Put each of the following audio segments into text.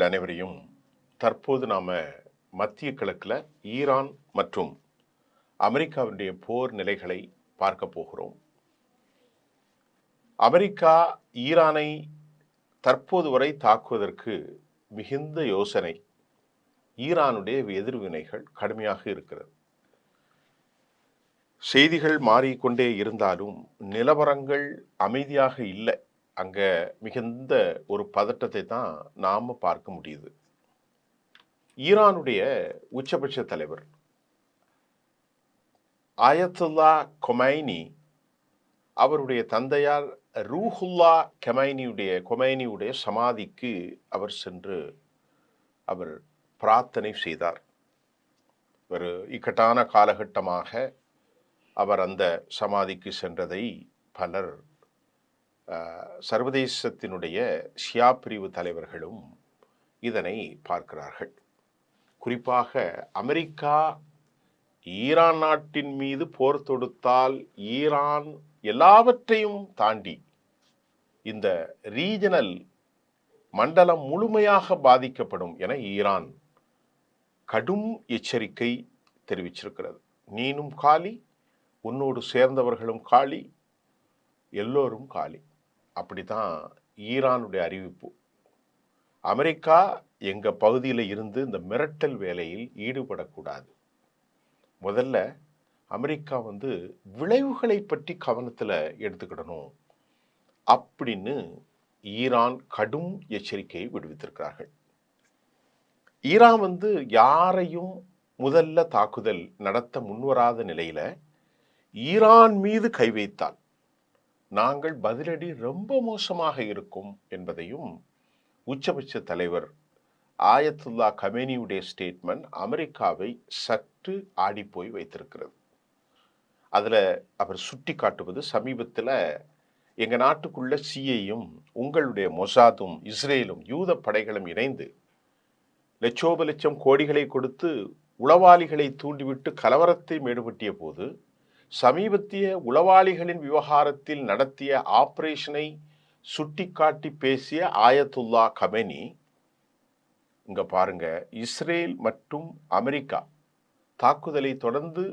உங்கள் அனைவரையும் தற்போது நாம் மத்திய கிழக்கில் ஈரான் மற்றும் அமெரிக்காவுடைய போர் நிலைகளை பார்க்க போகிறோம். அமெரிக்கா ஈரானை தற்போது வரை தாக்குவதற்கு மிகுந்த யோசனை, ஈரானுடைய எதிர்வினைகள் கடுமையாக இருக்கிறது. செய்திகள் மாறிக்கொண்டே இருந்தாலும் நிலவரங்கள் அமைதியாக இல்லை. அங்கே மிகுந்த ஒரு பதட்டத்தை தான் நாம் பார்க்க முடியுது. ஈரானுடைய உச்சபட்ச தலைவர் ஆயத்துல்லா கொமைனி, அவருடைய தந்தையார் ரூஹுல்லா கொமைனியுடைய சமாதிக்கு அவர் சென்று அவர் பிரார்த்தனை செய்தார். ஒரு இக்கட்டான காலகட்டமாக அவர் அந்த சமாதிக்கு சென்றதை பலர் சர்வதேசத்தினுடைய ஷியா பிரிவு தலைவர்களும் இதனை பார்க்கிறார்கள். குறிப்பாக அமெரிக்கா ஈரான் நாட்டின் மீது போர் தொடுத்தால் ஈரான் எல்லாவற்றையும் தாண்டி இந்த ரீஜனல் மண்டலம் முழுமையாக பாதிக்கப்படும் என ஈரான் கடும் எச்சரிக்கை தெரிவிச்சிருக்கிறது. நீனும் காலி, உன்னோடு சேர்ந்தவர்களும் காலி, எல்லோரும் காலி. அப்படித்தான் ஈரானுடைய அறிவிப்பு. அமெரிக்கா எங்கள் பகுதியில் இருந்து இந்த மிரட்டல் வேலையில் ஈடுபடக்கூடாது. முதல்ல அமெரிக்கா விளைவுகளை பற்றி கவனத்தில் எடுத்துக்கிடணும் அப்படின்னு ஈரான் கடும் எச்சரிக்கையை விடுவித்திருக்கிறார்கள். ஈரான் யாரையும் முதல்ல தாக்குதல் நடத்த முன்வராத நிலையில ஈரான் மீது கை வைத்தால் நாங்கள் பதிலடி ரொம்ப மோசமாக இருக்கும் என்பதையும் உச்சபட்ச தலைவர் ஆயத்துல்லா கமேனியுடைய ஸ்டேட்மெண்ட் அமெரிக்காவை சற்று ஆடிப்போய் வைத்திருக்கிறது. அதில் அவர் சுட்டி காட்டுவது, சமீபத்தில் எங்கள் நாட்டுக்குள்ள சிஐயும் உங்களுடைய மொசாதும் இஸ்ரேலும் யூத படைகளும் இணைந்து லட்சோப லட்சம் கோடிகளை கொடுத்து உளவாளிகளை தூண்டிவிட்டு கலவரத்தை மேடுபட்டிய போது சமீபத்திய உளவாளிகளின் விவகாரத்தில் நடத்திய ஆபரேஷனை சுட்டிக்காட்டி பேசிய ஆயத்துல்லா கமேனி, இங்க பாருங்க, இஸ்ரேல் மற்றும் அமெரிக்கா தாக்குதலை தொடர்ந்து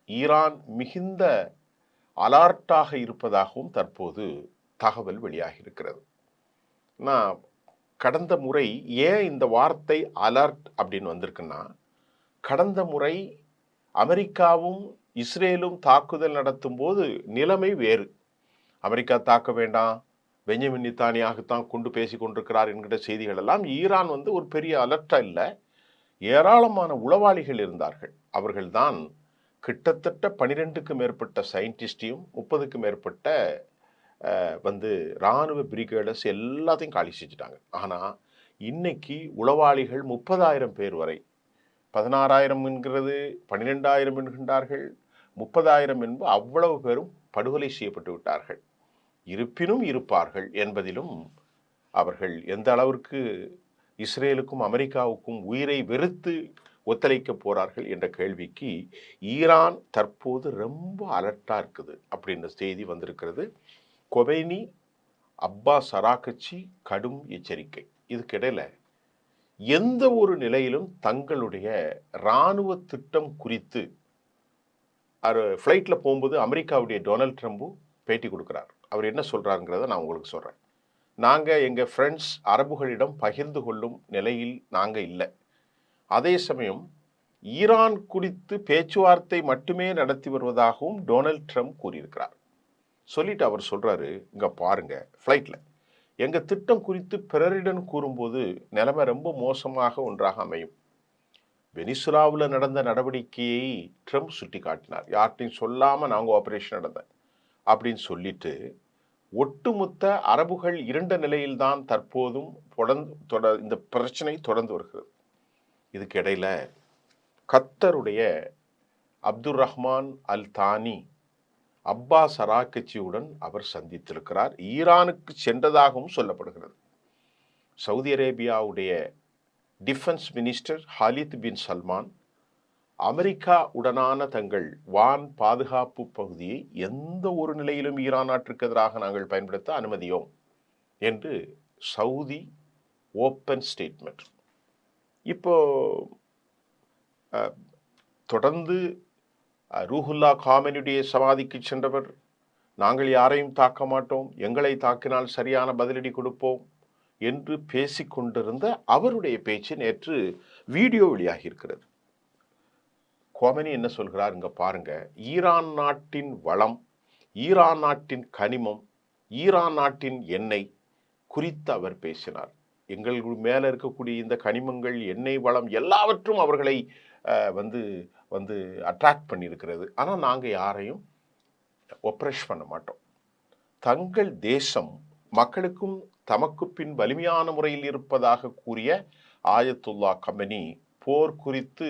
ஈரான் மிகுந்த அலர்ட்டாக இருப்பதாகவும் தற்போது தகவல் வெளியாகி இருக்கிறது. நான் கடந்த முறை ஏன் இந்த வார்த்தை அலர்ட் அப்படின்னு வந்திருக்குன்னா, கடந்த முறை அமெரிக்காவும் இஸ்ரேலும் தாக்குதல் நடத்தும் போது நிலைமை வேறு. அமெரிக்கா தாக்க வேண்டாம், பெஞ்சமின் நேதன்யாகுதான் கொண்டு பேசி கொண்டிருக்கிறார் என்கிற செய்திகள் எல்லாம் ஈரான் ஒரு பெரிய அலர்ட்டா இல்லை. ஏராளமான உளவாளிகள் இருந்தார்கள். அவர்கள்தான் கிட்டத்தட்ட 12க்கும் மேற்பட்ட சயின்டிஸ்டையும் 30க்கும் மேற்பட்ட இராணுவ பிரிகேடர்ஸ் எல்லாத்தையும் காலி செஞ்சுட்டாங்க. ஆனால் இன்னைக்கு உளவாளிகள் 30,000 பேர் வரை, 16,000 என்கிறது, 12,000 என்கின்றார்கள், 30,000 என்பது அவ்வளவு பேரும் படுகொலை செய்யப்பட்டு விட்டார்கள். இருப்பினும் இருப்பார்கள் என்பதிலும் அவர்கள் எந்த அளவிற்கு இஸ்ரேலுக்கும் அமெரிக்காவுக்கும் உயிரை வெறுத்து ஒத்துழைக்க போறார்கள் என்ற கேள்விக்கு ஈரான் தற்போது ரொம்ப அலர்ட்டா இருக்குது அப்படின்ற செய்தி வந்திருக்கிறது. கொமைனி, அப்பாஸ் அராகச்சி கடும் எச்சரிக்கை. இதுக்கிடையில எந்த ஒரு நிலையிலும் தங்களுடைய இராணுவ திட்டம் குறித்து ஃப்ளைட்டில் போகும்போது அமெரிக்காவுடைய டொனால்ட் ட்ரம்பும் பேட்டி கொடுக்குறார். அவர் என்ன சொல்றாருங்கிறத நான் உங்களுக்கு சொல்றேன். நாங்கள் எங்கள் ஃப்ரெண்ட்ஸ் அரபுகளிடம் பகிர்ந்து கொள்ளும் நிலையில் நாங்கள் இல்லை. அதே சமயம் ஈரான் குறித்து பேச்சுவார்த்தை மட்டுமே நடத்தி வருவதாகவும் டொனால்ட் ட்ரம்ப் கூறியிருக்கிறார். சொல்லிட்டு அவர் சொல்றாரு, இங்க பாருங்க, ஃப்ளைட்ல எங்க திட்டம் குறித்து பிறரிடம் கூறும்போது நிலைமை ரொம்ப மோசமாக ஒன்றாக அமையும். வெனிசுலாவில் நடந்த நடவடிக்கையை ட்ரம்ப் சுட்டி காட்டினார். யார்கிட்டையும் சொல்லாம நாங்கள் ஆபரேஷன் நடந்தேன் அப்படின்னு சொல்லிட்டு, ஒட்டுமொத்த அரபுகள் இருண்ட நிலையில்தான் தற்போதும் இந்த பிரச்சனை தொடர்ந்து வருகிறது. இதுக்கு இடையில கத்தருடைய Abdul Rahman Al Thani Abbas அராகச்சியுடன் அவர் சந்தித்திருக்கிறார். ஈரானுக்கு சென்றதாகவும் சொல்லப்படுகிறது. சவுதி அரேபியாவுடைய defence minister Khalid bin Salman America உடனான தங்கள் வான் பாதுகாப்பு பகுதியை எந்த ஒரு நிலையிலும் ஈரான் நாட்டிற்கு எதிராக நாங்கள் பயன்படுத்த அனுமதியோம் என்று சவுதி ஓப்பன் ஸ்டேட்மெண்ட். இப்போ தொடர்ந்து ரூஹுல்லா காமெனியுடைய சமாதிக்கு சென்றவர், நாங்கள் யாரையும் தாக்க மாட்டோம், எங்களை தாக்கினால் சரியான பதிலடி கொடுப்போம் என்று பேசிக்கொண்டிருந்த அவருடைய பேச்சு நேற்று வீடியோ வெளியாகி இருக்கிறது. கோமெனி என்ன சொல்கிறார் இங்க பாருங்க. ஈரான் நாட்டின் வளம், ஈரான் நாட்டின் கனிமம், ஈரான் நாட்டின் எண்ணெய் குறித்து அவர் பேசினார். எங்கள் மேல இருக்கக்கூடிய இந்த கனிமங்கள், எண்ணெய் வளம் எல்லாவற்றும் அவர்களை வந்து வந்து அட்ராக்ட் பண்ணியிருக்கிறது. ஆனால் நாங்கள் யாரையும் ஒப்ரெஸ் பண்ண மாட்டோம். தங்கள் தேசம் மக்களுக்கும் தமக்கு பின் வலிமையான முறையில் இருப்பதாக கூறிய ஆயத்துல்லா கமெனி போர் குறித்து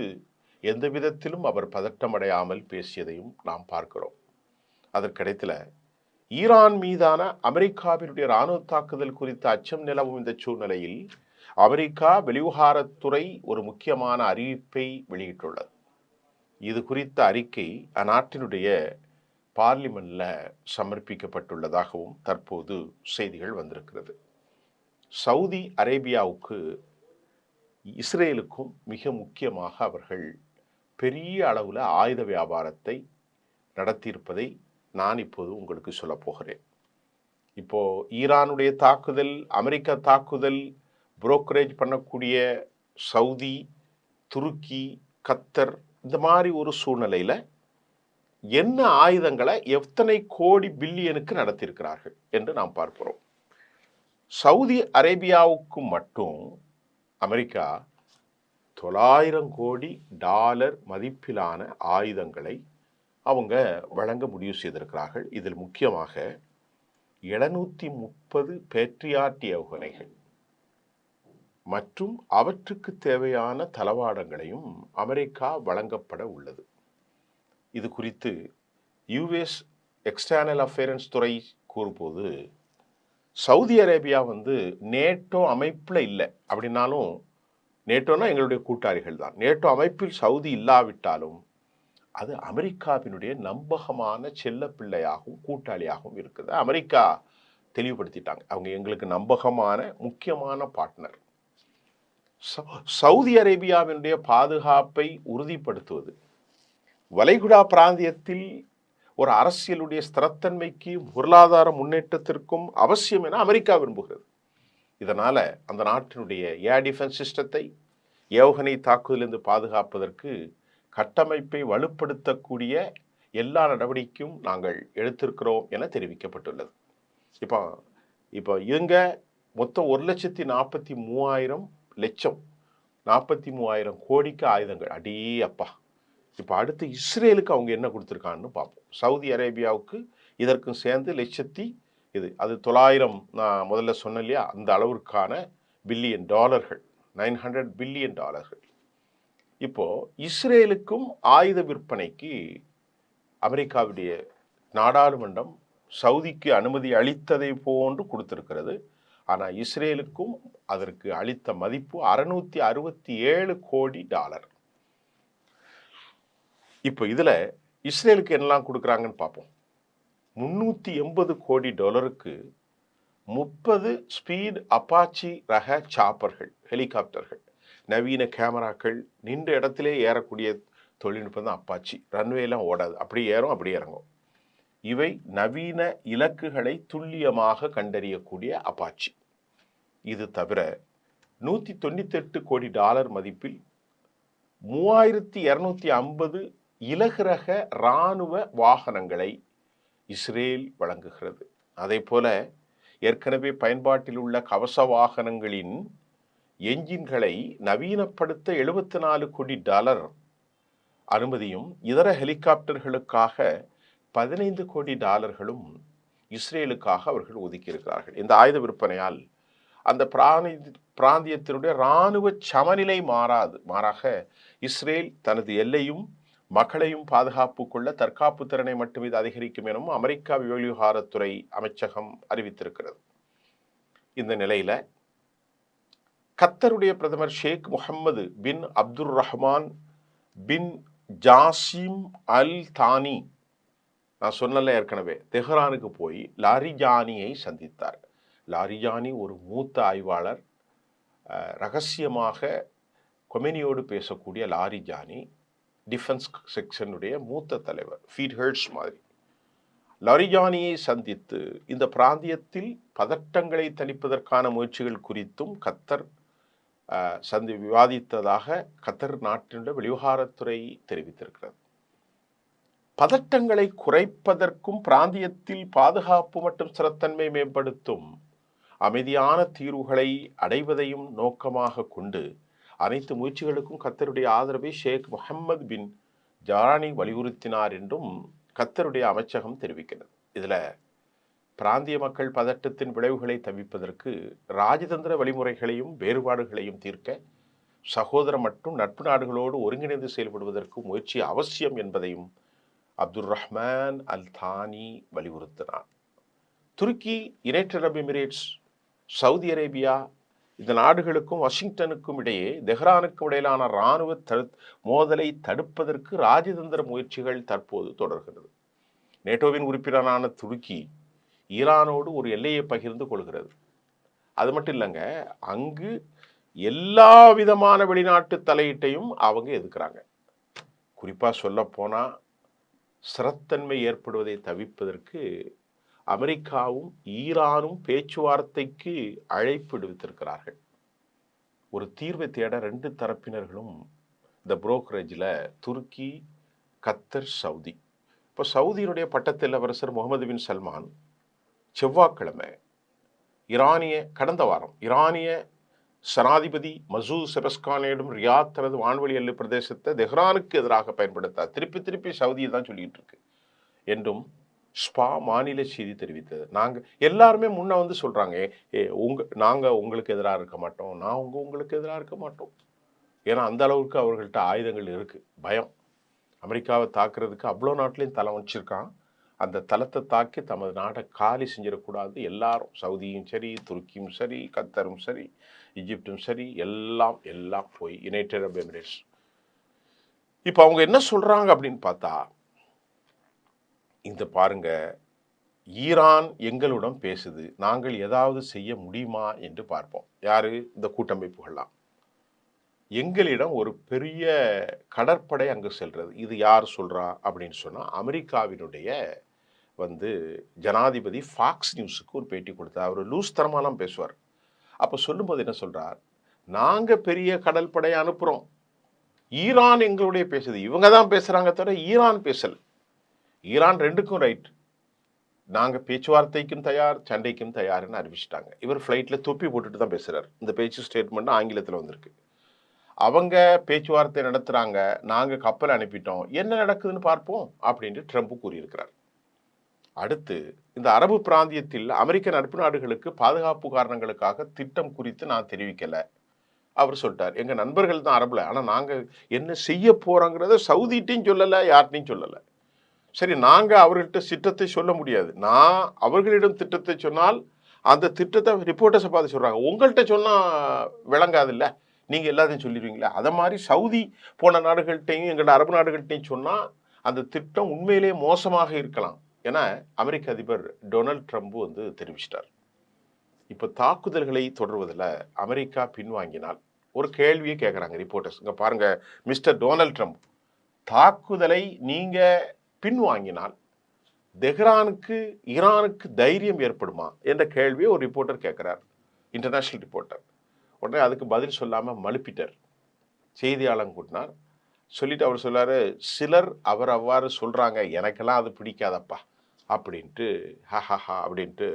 எந்த விதத்திலும் அவர் பதட்டமடையாமல் பேசியதையும் நாம் பார்க்கிறோம். அதற்கிடையில் ஈரான் மீதான அமெரிக்காவினுடைய இராணுவ தாக்குதல் குறித்த அச்சம் நிலவும் இந்த சூழ்நிலையில் அமெரிக்கா வெளிவிவகாரத்துறை ஒரு முக்கியமான அறிவிப்பை வெளியிட்டுள்ளது. இது குறித்த அறிக்கை அந்நாட்டினுடைய பார்லிமெண்ட்ல சமர்ப்பிக்கப்பட்டுள்ளதாகவும் தற்போது செய்திகள் வந்திருக்கிறது. சவுதி அரேபியாவுக்கு இஸ்ரேலுக்கும் மிக முக்கியமாக அவர்கள் பெரிய அளவில் ஆயுத வியாபாரத்தை நடத்தியிருப்பதை நான் இப்போது உங்களுக்கு சொல்ல போகிறேன். இப்போ ஈரானுடைய தாக்குதல், அமெரிக்கா தாக்குதல் புரோக்கரேஜ் பண்ணக்கூடிய சவுதி, துருக்கி, கத்தர், இந்த மாதிரி ஒரு சூழ்நிலையில் என்ன ஆயுதங்களை எத்தனை கோடி பில்லியனுக்கு நடத்தியிருக்கிறார்கள் என்று நாம் பார்க்கிறோம். சவுதி அரேபியாவுக்கு மட்டும் அமெரிக்கா $900 கோடி மதிப்பிலான ஆயுதங்களை அவங்க வழங்க முடிவு செய்திருக்கிறார்கள். இதில் முக்கியமாக 730 பேட்ரியாட் ஏவுகணைகள் மற்றும் அவற்றுக்கு தேவையான தளவாடங்களையும் அமெரிக்கா வழங்கப்பட உள்ளது. இது குறித்து யுஎஸ் எக்ஸ்டர்னல் அஃபேர்ஸ் துறை கூறும்போது, சவுதி அரேபியா நேட்டோ அமைப்பில் இல்லை அப்படின்னாலும், நேட்டோனா எங்களுடைய கூட்டாளிகள் தான், நேட்டோ அமைப்பில் சவுதி இல்லாவிட்டாலும் அது அமெரிக்காவினுடைய நம்பகமான செல்ல பிள்ளையாகவும் கூட்டாளியாகவும் இருக்குது. அமெரிக்கா தெளிவுபடுத்திட்டாங்க, அவங்க எங்களுக்கு நம்பகமான முக்கியமான பார்ட்னர். சவுதி அரேபியாவினுடைய பாதுகாப்பை உறுதிப்படுத்துவது வளைகுடா பிராந்தியத்தில் ஒரு அரசியலுடைய ஸ்திரத்தன்மைக்கு பொருளாதார முன்னேற்றத்திற்கும் அவசியம் என அமெரிக்கா விரும்புகிறது. இதனால அந்த நாட்டினுடைய ஏர் டிஃபென்ஸ் சிஸ்டத்தை ஏவுகணை தாக்குதலிருந்து பாதுகாப்பதற்கு கட்டமைப்பை வலுப்படுத்தக்கூடிய எல்லா நடவடிக்கையும் நாங்கள் எடுத்திருக்கிறோம் என தெரிவிக்கப்பட்டுள்ளது. இப்போ இவங்க மொத்தம் 1,43,000 கோடிக்கு ஆயுதங்கள். அடே அப்பா! இப்போ அடுத்து இஸ்ரேலுக்கு அவங்க என்ன கொடுத்துருக்கான்னு பார்ப்போம். சவுதி அரேபியாவுக்கு இதற்கும் சேர்ந்து அது 900, நான் முதல்ல சொன்னேன் இல்லையா, அந்த அளவிற்கான பில்லியன் டாலர்கள், $900 பில்லியன். இப்போ இஸ்ரேலுக்கும் ஆயுத விற்பனைக்கு அமெரிக்காவுடைய நாடாளுமன்றம் சவுதிக்கு அனுமதி அளித்ததை போன்று கொடுத்திருக்கிறது. ஆனால் இஸ்ரேலுக்கும் அதற்கு அளித்த மதிப்பு $667 கோடி. இப்போ இதில் இஸ்ரேலுக்கு என்னெல்லாம் கொடுக்குறாங்கன்னு பார்ப்போம். $380 கோடி 30 ஸ்பீட் அப்பாச்சி ரக சாப்பர்கள், ஹெலிகாப்டர்கள், நவீன கேமராக்கள், நின்ற இடத்திலே ஏறக்கூடிய தொழில்நுட்பம் தான் அப்பாச்சி. ரன்வேலாம் ஓடாது, அப்படியே ஏறும் அப்படியே இறங்கும். இவை நவீன இலக்குகளை துல்லியமாக கண்டறியக்கூடிய அப்பாச்சி. இது தவிர $198 கோடி மதிப்பில் 3250 இலகுரக இராணுவ வாகனங்களை இஸ்ரேல் வழங்குகிறது. அதே போல ஏற்கனவே பயன்பாட்டில் உள்ள கவச வாகனங்களின் என்ஜின்களை நவீனப்படுத்த $74 கோடி அனுமதியும், இதர ஹெலிகாப்டர்களுக்காக $15 கோடி இஸ்ரேலுக்காக அவர்கள் ஒதுக்கியிருக்கிறார்கள். இந்த ஆயுத விற்பனையால் அந்த பிராந்தியத்தினுடைய இராணுவ சமநிலை மாறாது. மாறாக இஸ்ரேல் தனது எல்லையும் மக்களையும் பாதுகாப்பு கொள்ள தற்காப்பு திறனை மட்டும் இது அதிகரிக்கும் எனவும் அமெரிக்கா வெளிவிவகாரத்துறை அமைச்சகம் அறிவித்திருக்கிறது. இந்த நிலையில கத்தருடைய பிரதமர் Sheikh Mohammed bin Abdul Rahman bin Jassim Al Thani, நான் சொன்னல ஏற்கனவே, தெஹ்ரானுக்கு போய் லாரிஜானியை சந்தித்தார். லாரிஜானி ஒரு மூத்த ஆய்வாளர், ரகசியமாக கொமெனியோடு பேசக்கூடிய லாரிஜானி டிஃபென்ஸ் செக்ஷனுடைய மூத்த தலைவர், ஃபீட் ஹெர்ட்ஸ் மாதிரி. லாரிஜானியை சந்தித்து இந்த பிராந்தியத்தில் பதட்டங்களை தணிப்பதற்கான முயற்சிகள் குறித்தும் கத்தர் விவாதித்ததாக கத்தர் நாட்டினுடைய வெளிவிவகாரத்துறை தெரிவித்திருக்கிறது. பதட்டங்களை குறைப்பதற்கும் பிராந்தியத்தில் பாதுகாப்பு மற்றும் ஸ்திரத்தன்மை மேம்படுத்தும் அமைதியான தீர்வுகளை அடைவதையும் நோக்கமாக கொண்டு அனைத்து முயற்சிகளுக்கும் கத்தருடைய ஆதரவை ஷேக் முஹம்மது பின் ஜாரானி வலியுறுத்தினார் என்றும் கத்தருடைய அமைச்சகம் தெரிவிக்கிறது. இதில் பிராந்திய மக்கள் பதட்டத்தின் விளைவுகளை தவிப்பதற்கு ராஜதந்திர வழிமுறைகளையும் வேறுபாடுகளையும் தீர்க்க சகோதர மற்றும் நட்பு நாடுகளோடு ஒருங்கிணைந்து செயல்படுவதற்கு முயற்சி அவசியம் என்பதையும் அப்துல் ரஹ்மான் அல் தானி வலியுறுத்தினார். துருக்கி, யுனைடெட் அரபு எமிரேட்ஸ், சவுதி அரேபியா இந்த நாடுகளுக்கும் வாஷிங்டனுக்கும் இடையே தெஹ்ரானுக்கும் இடையிலான இராணுவ மோதலை தடுப்பதற்கு ராஜதந்திர முயற்சிகள் தற்போது தொடர்கிறது. நேட்டோவின் உறுப்பினரான துருக்கி ஈரானோடு ஒரு எல்லையை பகிர்ந்து கொள்கிறது. அது மட்டும் இல்லைங்க, அங்கு எல்லா விதமான வெளிநாட்டு தலையீட்டையும் அவங்க எதிர்க்கிறாங்க. குறிப்பாக சொல்ல போனால் ஸ்திரத்தன்மை ஏற்படுவதை தவிர்ப்பதற்கு அமெரிக்காவும் ஈரானும் பேச்சுவார்த்தைக்கு அழைப்பு விடுத்திருக்கிறார்கள். ஒரு தீர்வை தேட 2 தரப்பினர்களும் இந்த புரோக்கரேஜில் துருக்கி, கத்தர், சவுதி. இப்போ சவுதியினுடைய பட்டத்து இளவரசர் முகமது பின் சல்மான் செவ்வாய்க்கிழமை கடந்த வாரம் ஈரானிய சனாதிபதி மசூத் செபஸ்கானிடம் ரியாத் தனது வான்வெளி எல்லை பிரதேசத்தை தெஹ்ரானுக்கு எதிராக பயன்படுத்தார். திருப்பி சவுதியை தான் சொல்லிட்டு இருக்கு என்றும் ஸ்பா மாநில செய்தி தெரிவித்தது. நாங்கள் எல்லாருமே முன்ன வந்து சொல்கிறாங்க, நாங்கள் உங்களுக்கு எதிராக இருக்க மாட்டோம், உங்களுக்கு எதிராக இருக்க மாட்டோம். ஏன்னா அந்த அளவுக்கு அவர்கள்ட்ட ஆயுதங்கள் இருக்குது. பயம் அமெரிக்காவை தாக்குறதுக்கு அவ்வளோ நாட்டிலையும் தளம் வச்சுருக்கான். அந்த தளத்தை தாக்கி தமது நாட்டை காலி செஞ்சிடக்கூடாது. எல்லாரும், சவுதியும் சரி, துருக்கியும் சரி, கத்தரும் சரி, ஈஜிப்டும் சரி, எல்லாம் போய் யுனைடெட் அரபு எமிரேட்ஸ். இப்போ அவங்க என்ன சொல்கிறாங்க அப்படின்னு பார்த்தா, இந்த பாருங்க, ஈரான் எங்களுடன் பேசுது, நாங்கள் ஏதாவது செய்ய முடியுமா என்று பார்ப்போம். யாரு? இந்த கூட்டமைப்புகள்லாம். எங்களிடம் ஒரு பெரிய கடற்படை அங்கு செல்றது. இது யார் சொல்றா அப்படின்னு சொன்னா, அமெரிக்காவினுடைய ஜனாதிபதி ஃபாக்ஸ் நியூஸுக்கு ஒரு பேட்டி கொடுத்தார். அவர் லூஸ் தரமாலாம் பேசுவார். அப்போ சொல்லும்போது என்ன சொல்றார், நாங்க பெரிய கடல் படையை அனுப்புறோம், ஈரான் எங்களுடைய பேசுது. இவங்க தான் பேசுறாங்க தவிர ஈரான் பேசல. ஈரான் 2க்கும் ரைட், நாங்க பேச்சுவார்த்தைக்கும் தயார், சண்டைக்கும் தயார்னு அறிவிச்சிட்டாங்க. இவர் ஃப்ளைட்ல தொப்பி போட்டுட்டு தான் பேசுறாரு. இந்த பேச்சு ஸ்டேட்மெண்ட் ஆங்கிலத்தில் வந்திருக்கு. அவங்க பேச்சுவார்த்தை நடத்துறாங்க, நாங்க கப்பல் அனுப்பிட்டோம், என்ன நடக்குதுன்னு பார்ப்போம் அப்படின்ட்டு ட்ரம்ப் கூறியிருக்கிறார். அடுத்து, இந்த அரபு பிராந்தியத்தில் அமெரிக்க நட்பு நாடுகளுக்கு பாதுகாப்பு காரணங்களுக்காக திட்டம் குறித்து நான் தெரிவிக்கல. அவர் சொல்லிட்டார், எங்க நண்பர்கள் தான் அரபுல, ஆனா நாங்க என்ன செய்ய போறோங்கிறத சவுதிட்டையும் சொல்லல, யார்ட்டையும் சொல்லல. சரி, நாங்க அவர்கள்ட்ட திட்டத்தை சொல்ல முடியாது. நான் அவர்களிடம் திட்டத்தை சொன்னால் அந்த திட்டத்தை ரிப்போர்ட்டர்ஸை பார்த்து சொல்றாங்க. உங்கள்கிட்ட சொன்னா விளங்காது இல்ல, நீங்க எல்லாத்தையும் சொல்லிடுவீங்களா? அதை மாதிரி சவுதி போன நாடுகள்கிட்டையும் எங்களோட அரபு நாடுகள்கிட்டையும் சொன்னா அந்த திட்டம் உண்மையிலேயே மோசமாக இருக்கலாம் என அமெரிக்க அதிபர் டொனால்ட் ட்ரம்ப் தெரிவிச்சிட்டார். இப்போ தாக்குதல்களை தொடர்வதில் அமெரிக்கா பின்வாங்கினால் ஒரு கேள்வியை கேட்குறாங்க ரிப்போர்ட்டர்ஸ். இங்கே பாருங்க, மிஸ்டர் டொனால்ட் ட்ரம்ப், தாக்குதலை நீங்க பின்வாங்கினால் தெஹ்ரானுக்கு, ஈரானுக்கு தைரியம் ஏற்படுமா என்ற கேள்வியை ஒரு ரிப்போர்ட்டர் கேட்குறார், இன்டர்நேஷனல் ரிப்போர்ட்டர். உடனே அதுக்கு பதில் சொல்லாமல் மழுப்பிட்டார். செய்தியாளர் கூட்டினார். சொல்லிட்டு அவர் சொல்லாரு, சிலர் அவர் அவ்வாறு சொல்றாங்க, எனக்கெல்லாம் அது பிடிக்காதப்பா அப்படின்ட்டு ஹஹா அப்படின்ட்டு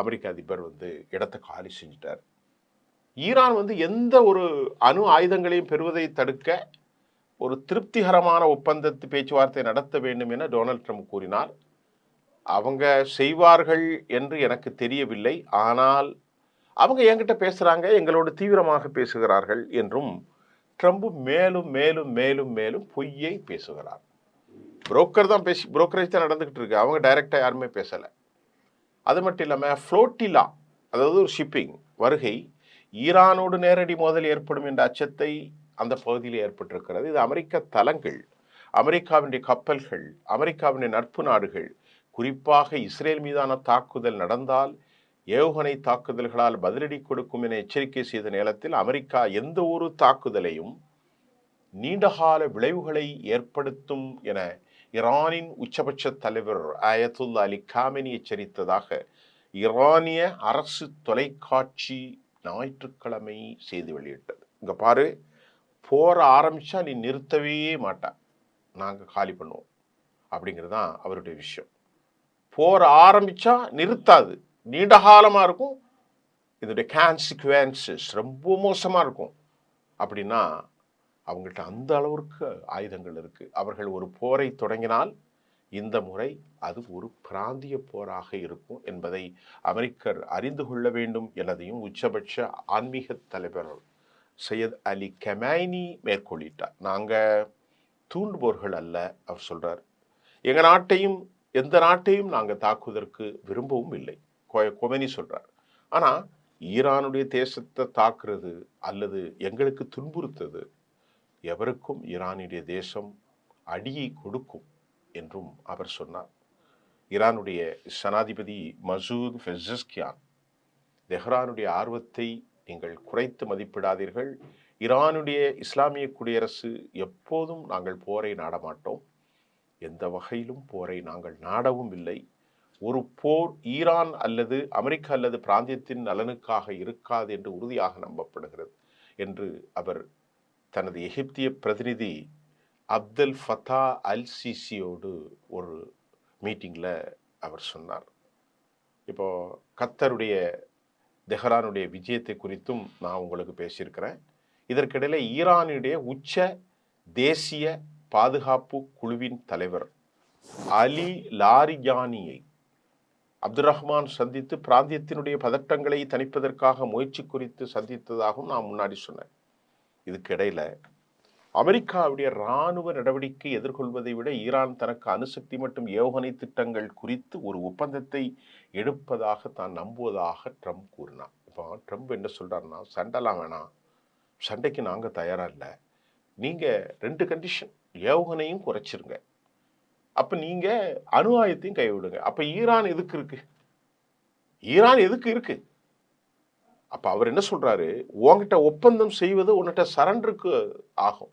அமெரிக்க அதிபர் இடத்தை காலி செஞ்சிட்டார். ஈரான் எந்த ஒரு அணு ஆயுதங்களையும் பெறுவதை தடுக்க ஒரு திருப்திகரமான ஒப்பந்தத்து பேச்சுவார்த்தை நடத்த வேண்டும் என டொனால்ட் ட்ரம்ப் கூறினார். அவங்க செய்வார்கள் என்று எனக்கு தெரியவில்லை, ஆனால் அவங்க என்கிட்ட பேசுறாங்க, எங்களோடு தீவிரமாக பேசுகிறார்கள் என்றும் ட்ரம்ப் மேலும் மேலும் மேலும் மேலும் பொய்யை பேசுகிறார். புரோக்கர் தான் புரோக்கரேஜ் தான் நடந்துகிட்டு இருக்கு, அவங்க டைரக்டா யாருமே பேசல. அது மட்டும் இல்லாம ஃப்ளோட்டிலா, அதாவது ஒரு ஷிப்பிங் வருகை, ஈரானோடு நேரடி மோதல் ஏற்படும் என்ற அச்சத்தை அந்த பகுதியில் ஏற்பட்டிருக்கிறது. இது அமெரிக்க தளங்கள், அமெரிக்காவினுடைய கப்பல்கள், அமெரிக்காவினுடைய நட்பு நாடுகள், குறிப்பாக இஸ்ரேல் மீதான தாக்குதல் நடந்தால் ஏவுகணை தாக்குதல்களால் பதிலடி கொடுக்கும் என எச்சரிக்கை செய்த நேரத்தில் அமெரிக்கா எந்த ஒரு தாக்குதலையும் நீண்டகால விளைவுகளை ஏற்படுத்தும் என ஈரானின் உச்சபட்ச தலைவர் அயத்துல்லா அலி காமெனி எச்சரித்ததாக ஈரானிய அரசு தொலைக்காட்சி ஞாயிற்றுக்கிழமை செய்தி வெளியிட்டது. இங்க பாரு, போற ஆரம்பிச்சா நீ நிறுத்தவே மாட்டா, நாங்க காலி பண்ணுவோம் அப்படிங்கிறது தான் அவருடைய விஷயம். போற ஆரம்பிச்சா நிறுத்தாது, நீண்ட காலமா இருக்கும், இதோடைய கான்சிக்வன்சஸ் ரொம்ப மோசமா இருக்கும். அப்படின்னா அவங்கள்ட்ட அந்த அளவிற்கு ஆயுதங்கள் இருக்கு. அவர்கள் ஒரு போரை தொடங்கினால் இந்த முறை அது ஒரு பிராந்திய போராக இருக்கும் என்பதை அமெரிக்கர் அறிந்து கொள்ள வேண்டும் எனதையும் உச்சபட்ச ஆன்மீக தலைவர் சையத் அலி கமைனி மேற்கொள்ளிட்டார். நாங்க தூண்டுபவர்கள் அல்ல, அவர் சொல்றார். எங்க நாட்டையும் எந்த நாட்டையும் நாங்க தாக்குவதற்கு விரும்பவும் இல்லை, கொமெனி சொல்றார். ஆனா ஈரானுடைய தேசத்தை தாக்குறது அல்லது எங்களுக்கு துன்புறுத்தது எவருக்கும் ஈரானுடைய தேசம் அடியை கொடுக்கும் என்றும் அவர் சொன்னார். ஈரானுடைய ஜனாதிபதி மசூத் பெஸஷ்கியான், தெஹ்ரானுடைய ஆர்வத்தை நீங்கள் குறைத்து மதிப்பிடாதீர்கள். ஈரானுடைய இஸ்லாமிய குடியரசு எப்போதும் நாங்கள் போரை நாடமாட்டோம், எந்த வகையிலும் போரை நாங்கள் நாடவும் இல்லை. ஒரு போர் ஈரான் அல்லது அமெரிக்கா அல்லது பிராந்தியத்தின் நலனுக்காக இருக்காது என்று உறுதியாக நம்பப்படுகிறது என்று அவர் தனது எகிப்திய பிரதிநிதி அப்தல் ஃபத்தா அல் சிசியோடு ஒரு மீட்டிங்கில் அவர் சொன்னார். இப்போ கத்தருடைய தெஹ்ரானுடைய விஜயத்தை குறித்தும் நான் உங்களுக்கு பேசியிருக்கிறேன். இதற்கிடையில் ஈரானுடைய உச்ச தேசிய பாதுகாப்பு குழுவின் தலைவர் அலி லாரிஜானியை அப்துல் ரஹ்மான் சந்தித்து பிராந்தியத்தினுடைய பதட்டங்களை தணிப்பதற்காக முயற்சி குறித்து சந்தித்ததாகவும் நான் முன்னாடி சொன்னேன். இதுக்கிடையில் அமெரிக்காவுடைய இராணுவ நடவடிக்கை எதிர்கொள்வதை விட ஈரான் தனக்கு அணுசக்தி மற்றும் ஏவுகணை திட்டங்கள் குறித்து ஒரு ஒப்பந்தத்தை எடுப்பதாக தான் நம்புவதாக ட்ரம்ப் கூறினார். இப்போ ட்ரம்ப் என்ன சொல்றாருன்னா, சண்டைலாம் வேணாம், சண்டைக்கு நாங்கள் தயாராக இல்லை, நீங்கள் 2 கண்டிஷன், ஏவுகணையும் குறைச்சிருங்க, அப்போ நீங்கள் அணு ஆயுதத்தையும் கைவிடுங்க. அப்போ ஈரான் எதுக்கு இருக்கு? ஈரான் எதுக்கு இருக்கு? அப்போ அவர் என்ன சொல்றாரு, உங்ககிட்ட ஒப்பந்தம் செய்வது உன்கிட்ட சரண்டருக்கு ஆகும்,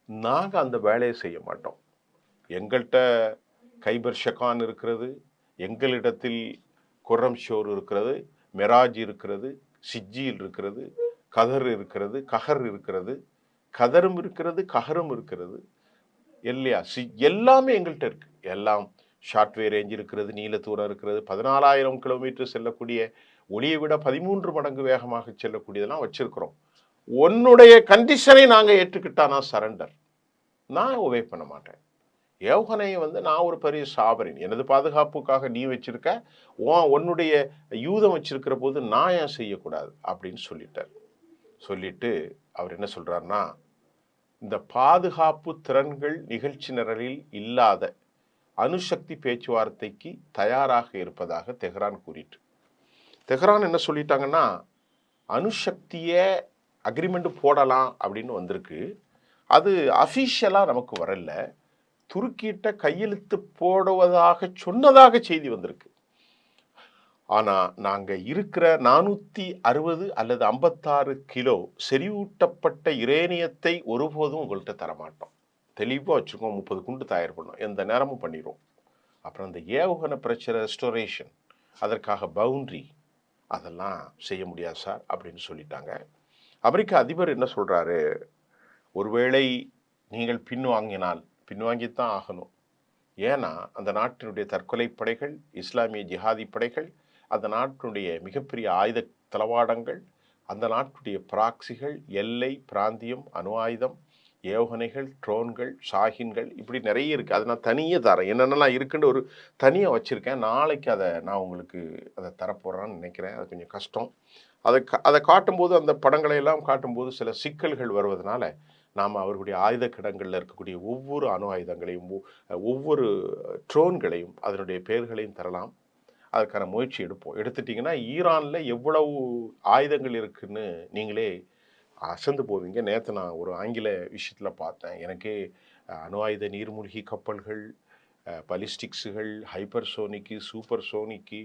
நாங்கள் அந்த வேலையை செய்ய மாட்டோம். எங்கள்கிட்ட கைபர் ஷெகான் இருக்கிறது, எங்களிடத்தில் குர்ரம் ஷோர் இருக்கிறது, மெராஜ் இருக்கிறது, சிஜியில் இருக்கிறது, கதர் இருக்கிறது, கஹர் இருக்கிறது, கதரும் இருக்கிறது, கஹரும் இருக்கிறது இல்லையா? எல்லாமே எங்கள்கிட்ட இருக்கு. எல்லாம் ஷார்ட்வே ரேஞ்ச் இருக்கிறது, நீல தூரம் இருக்கிறது, 14,000 கிலோமீட்டர் செல்லக்கூடிய, ஒளியை விட 13 மடங்கு வேகமாக செல்லக்கூடியதெல்லாம் வச்சிருக்கிறோம். உன்னுடைய கண்டிஷனை நாங்கள் ஏற்றுக்கிட்டா நான் சரண்டர், நான் ஒபே பண்ண மாட்டேன். ஏவுகணையை நான் ஒரு பெரிய சாபரின், எனது பாதுகாப்புக்காக நீ வச்சிருக்க, உன்னுடைய யூதம் வச்சிருக்கிற போது நான் ஏன் செய்யக்கூடாது அப்படின்னு சொல்லிட்டார். சொல்லிட்டு அவர் என்ன சொல்றாருன்னா, இந்த பாதுகாப்பு திறன்கள் நிகழ்ச்சி நிரலில் இல்லாத அணுசக்தி பேச்சுவார்த்தைக்கு தயாராக இருப்பதாக தெஹ்ரான் கூறிட்டு, தெஹ்ரான் என்ன சொல்லிட்டாங்கன்னா, அணுசக்தியை அக்ரிமெண்ட் போடலாம் அப்படின்னு வந்திருக்கு, அது அஃபிஷியலாக நமக்கு வரல, துருக்கிட்ட கையெழுத்து போடுவதாக சொன்னதாக செய்தி வந்திருக்கு. ஆனால் நாங்கள் இருக்கிற 460 அல்லது 56 கிலோ செறிவூட்டப்பட்ட யுரேனியத்தை ஒருபோதும் உங்கள்கிட்ட தரமாட்டோம், தெளிவாக வச்சுக்கோம், 30 குண்டு தயார் பண்ணோம், எந்த நேரமும் பண்ணிடுவோம். அப்புறம் அந்த ஏவுகணை பிரச்சனை, ரெஸ்டோரேஷன், அதற்காக பவுண்ட்ரி, அதெல்லாம் செய்ய முடியாது சார் அப்படின்னு சொல்லிட்டாங்க. அமெரிக்க அதிபர் என்ன சொல்கிறாரு, ஒருவேளை நீங்கள் பின்வாங்கினால், பின்வாங்கித்தான் ஆகணும், ஏன்னா அந்த நாட்டினுடைய தற்கொலை படைகள், இஸ்லாமிய ஜிஹாதி படைகள், அந்த நாட்டினுடைய மிகப்பெரிய ஆயுத தளவாடங்கள், அந்த நாட்டுடைய பிராக்சிகள், எல்லை பிராந்தியம், அணு ஆயுதம், ஏவுகணைகள், ட்ரோன்கள், ஷாஹின்கள், இப்படி நிறைய இருக்குது. அதை நான் தனியாக தரேன், என்னென்னலாம் இருக்குன்னு ஒரு தனியாக வச்சுருக்கேன், நாளைக்கு அதை நான் உங்களுக்கு அதை தரப்போகிறேன்னு நினைக்கிறேன். அது கொஞ்சம் கஷ்டம். அதை காட்டும்போது, அந்த படங்களை எல்லாம் காட்டும்போது சில சிக்கல்கள் வருவதனால நாம் அவர்களுடைய ஆயுத கிடங்களில் இருக்கக்கூடிய ஒவ்வொரு அணு ஆயுதங்களையும், ஒவ்வொரு ட்ரோன்களையும், அதனுடைய பெயர்களையும் தரலாம். அதுக்கான முயற்சி எடுத்துட்டிங்கன்னா ஈரானில் எவ்வளவு ஆயுதங்கள் இருக்குன்னு நீங்களே அசந்து போவீங்க. நேற்று நான் ஒரு ஆங்கில விஷயத்தில் பார்த்தேன், எனக்கே அணு ஆயுத நீர்மூழ்கி கப்பல்கள், பலிஸ்டிக்ஸுகள், ஹைப்பர் சோனிக்கு, சூப்பர் சோனிக்கு,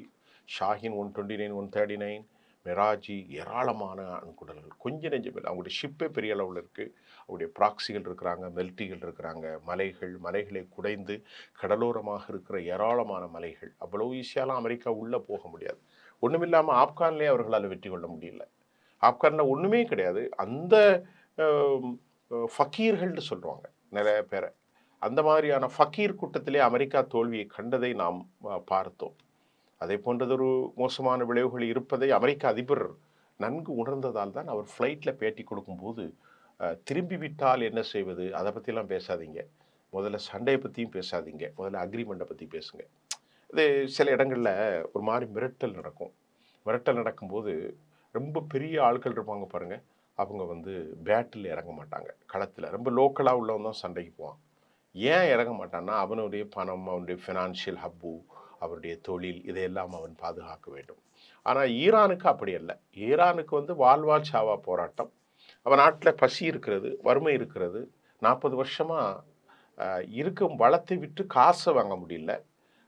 ஷாஹின் 129, 139, மிராஜி ஏராளமான அணுகுடல்கள், கொஞ்சம் நெஞ்சம் இல்லை. அவங்களுடைய ஷிப்பே பெரிய அளவில் இருக்குது. அவருடைய ப்ராக்சிகள் இருக்கிறாங்க, மெல்டிகள் இருக்கிறாங்க, மலைகளை குடைந்து கடலோரமாக இருக்கிற ஏராளமான மலைகள். அவ்வளோ ஈஸியாலாம் அமெரிக்கா உள்ளே போக முடியாது. ஒன்றுமில்லாமல் ஆப்கான்லேயே அவர்களால் வெற்றி கொள்ள முடியல. ஆப்கானில் ஒன்றுமே கிடையாது. அந்த ஃபக்கீர்கள்னு சொல்லுவாங்க நிறைய பேரை. அந்த மாதிரியான ஃபக்கீர் கூட்டத்திலே அமெரிக்கா தோல்வியை கண்டதை நாம் பார்த்தோம். அதே போன்றதொரு மோசமான விளைவுகள் இருப்பதை அமெரிக்க அதிபர் நன்கு உணர்ந்ததால் தான் அவர் ஃப்ளைட்டில் பேட்டி கொடுக்கும்போது திரும்பி விட்டால் என்ன செய்வது, அதை பற்றிலாம் பேசாதீங்க, முதல்ல சண்டையை பற்றியும் பேசாதீங்க, முதல்ல அக்ரிமெண்ட்டை பற்றி பேசுங்க. இது சில இடங்களில் ஒரு மாதிரி மிரட்டல் நடக்கும். மிரட்டல் நடக்கும்போது ரொம்ப பெரிய ஆட்கள் இருப்பாங்க பாருங்கள், அவங்க பேட்டில் இறங்க மாட்டாங்க. களத்தில் ரொம்ப லோக்கலாக உள்ளவன் தான் சண்டைக்கு போவான். ஏன் இறங்க மாட்டான்னா அவனுடைய பணம், அவனுடைய ஃபினான்ஷியல் ஹப்பு, அவருடைய தொழில், இதையெல்லாம் அவன் பாதுகாக்க வேண்டும். ஆனால் ஈரானுக்கு அப்படி அல்ல. ஈரானுக்கு வாழ்வா சாவா போராட்டம். அவன் நாட்டில் பசி இருக்கிறது, வறுமை இருக்கிறது. 40 வருஷமாக இருக்கும் வளத்தை விட்டு காசை வாங்க முடியல.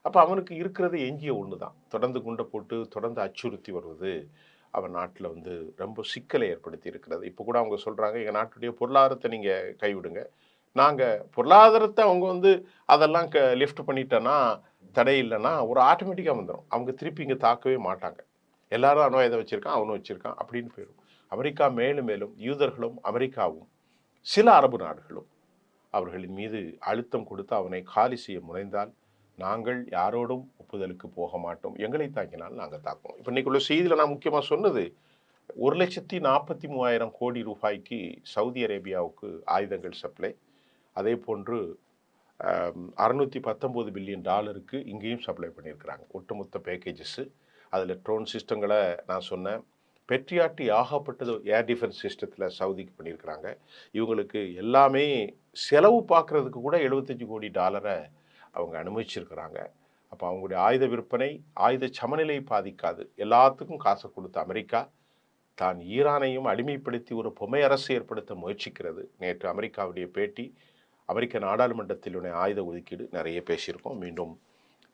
அப்போ அவனுக்கு இருக்கிறது எஞ்சிய ஒன்று தான். தொடர்ந்து குண்டை போட்டு தொடர்ந்து அச்சுறுத்தி வருவது அவன் நாட்டில் ரொம்ப சிக்கலை ஏற்படுத்தி இருக்கிறது. இப்போ கூட அவங்க சொல்கிறாங்க, எங்கள் நாட்டுடைய பொருளாதாரத்தை நீங்கள் கைவிடுங்க, நாங்கள் பொருளாதாரத்தை அவங்க அதெல்லாம் லிஃப்ட் பண்ணிட்டோன்னா, தடை இல்லைன்னா ஒரு ஆட்டோமேட்டிக்காக வந்துடும். அவங்க திருப்பி இங்கே தாக்கவே மாட்டாங்க. எல்லாரும் அணு ஆயுதம் வச்சுருக்கான், அவனும் வச்சுருக்கான் அப்படின்னு போயிடும். அமெரிக்கா மேலும் மேலும் யூதர்களும் அமெரிக்காவும் சில அரபு நாடுகளும் அவர்களின் மீது அழுத்தம் கொடுத்து அவனை காலி செய்ய முனைந்தால் நாங்கள் யாரோடும் ஒப்புதலுக்கு போக மாட்டோம். எங்களை தாக்கினால் நாங்கள் தாக்குவோம். இப்போ இன்னைக்குள்ள செய்தியில் நான் முக்கியமாக சொன்னது, 1,43,000 கோடி ரூபாய்க்கு சவுதி அரேபியாவுக்கு ஆயுதங்கள் சப்ளை. அதே போன்று 619 பில்லியன் டாலருக்கு இங்கேயும் சப்ளை பண்ணியிருக்கிறாங்க ஒட்டுமொத்த பேக்கேஜஸ்ஸு. அதில் ட்ரோன் சிஸ்டங்களை நான் சொன்னேன். பெட்ரியாட்டி ஆகப்பட்டது ஏர் டிஃபென்ஸ் சிஸ்டத்தில் சவுதிக்கு பண்ணியிருக்கிறாங்க. இவங்களுக்கு எல்லாமே செலவு பார்க்குறதுக்கு கூட 75 கோடி டாலரை அவங்க அனுமதிச்சிருக்கிறாங்க. அப்போ அவங்களுடைய ஆயுத விற்பனை, ஆயுத சமநிலை பாதிக்காது. எல்லாத்துக்கும் காசை கொடுத்த அமெரிக்கா தான் ஈரானையும் அடிமைப்படுத்தி ஒரு பொம்மை அரசு ஏற்படுத்த முயற்சிக்கிறது. நேற்று அமெரிக்காவுடைய பேட்டி, அமெரிக்க நாடாளுமன்றத்திலுடைய ஆயுத ஒதுக்கீடு நிறைய பேசியிருக்கோம். மீண்டும்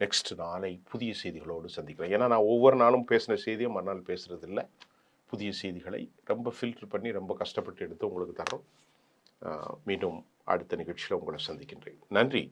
நெக்ஸ்ட் நாளை புதிய செய்திகளோடு சந்திக்கிறேன். ஏன்னா நான் ஒவ்வொரு நாளும் பேசின செய்தியை மறுநாள் பேசுகிறது இல்லை. புதிய செய்திகளை ரொம்ப ஃபில்டர் பண்ணி ரொம்ப கஷ்டப்பட்டு எடுத்து உங்களுக்கு தரோம். மீண்டும் அடுத்த நிகழ்ச்சியில் உங்களை சந்திக்கின்றேன். நன்றி.